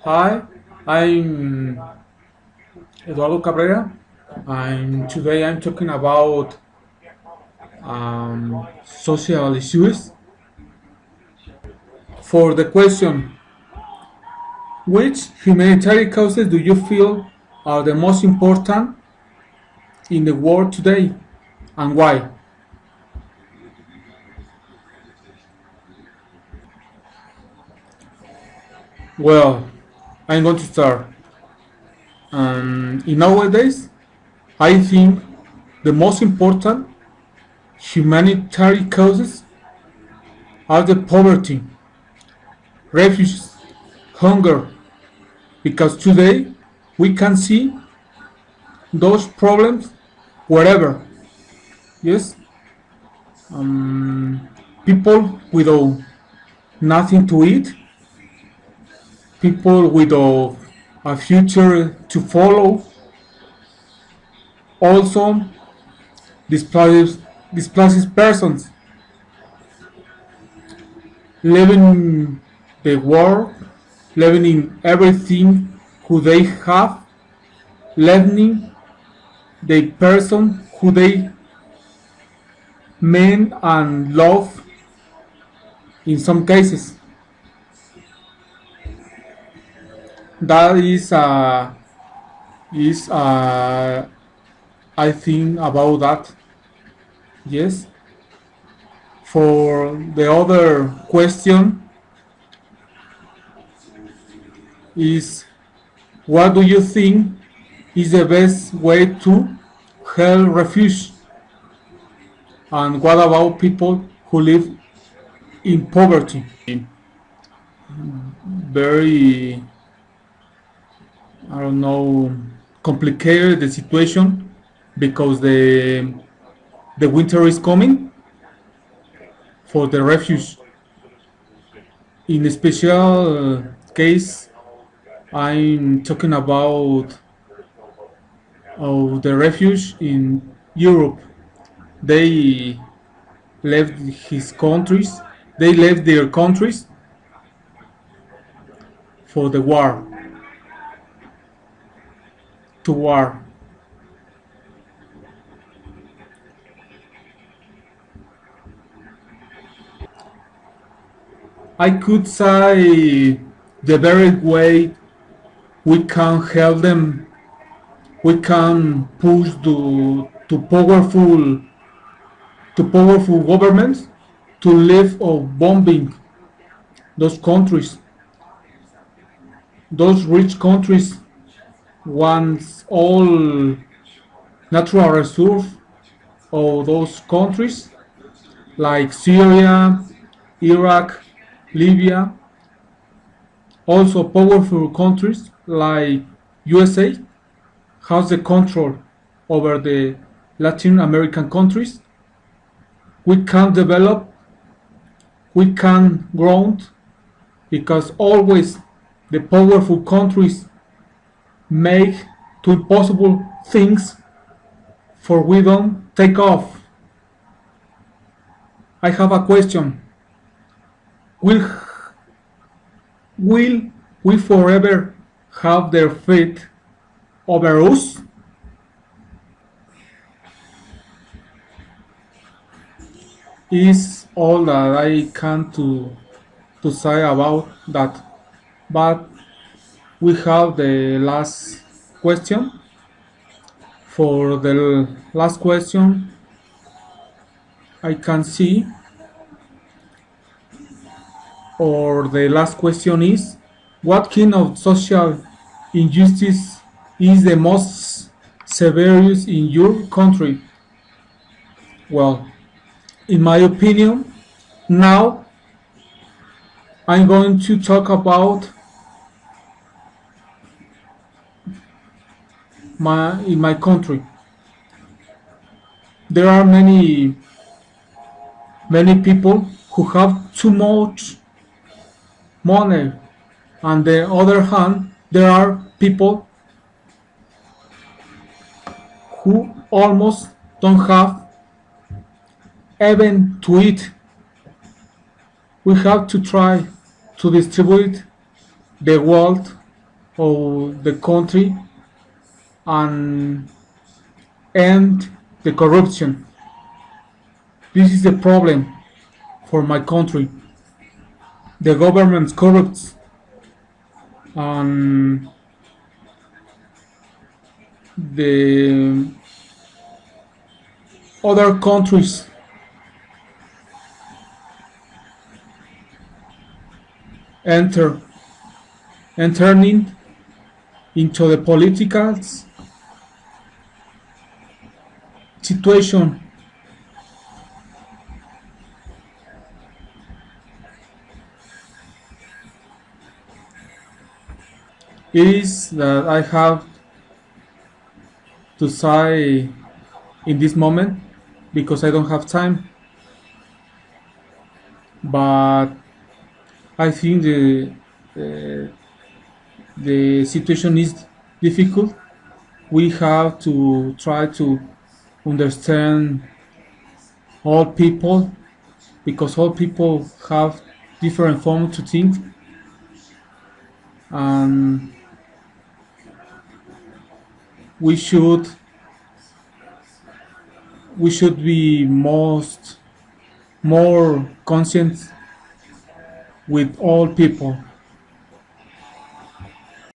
Hi, I'm Eduardo Cabrera, and today I'm talking about social issues. For the question, which humanitarian causes do you feel are the most important in the world today, and why? Well, I'm going to start. In nowadays, I think the most important humanitarian causes are the poverty, refugees, hunger, because today we can see those problems wherever. Yes, people without nothing to eat, people without a future to follow, also displaced displaced persons living the world, living in everything who they have, learning the person who they mean and love in some cases. That is I think about that. Yes. For the other question is, what do you think is the best way to help refugees, and what about people who live in poverty? Very, I don't know, complicated the situation because the winter is coming for the refuge. In a special case, I'm talking about the refuge in Europe. They left his countries. They left their countries for the war, to war. I could say the very way we can help them, we can push to powerful governments to leave of bombing those countries, those rich countries. Once all natural resources of those countries like Syria, Iraq, Libya, also powerful countries like USA has the control over the Latin American countries. We can develop, we can grow because always the powerful countries make to impossible things for we don't take off. I have a question. Will will we forever have their fate over us? Is all that I can to say about that. But we have the last question. For the last question, I can see, or the last question is, what kind of social injustice is the most severe in your country? Well, in my opinion, now I'm going to talk about my country. There are many people who have too much money. On the other hand, there are people who almost don't have even to eat. We have to try to distribute the wealth of the country and end the corruption. This is the problem for my country. The government corrupts and the other countries enter entering into the political situation is that I have to say in this moment because I don't have time. But I think uh, the situation is difficult. We have to try to understand all people because all people have different forms to think, and we should we should be more conscious with all people.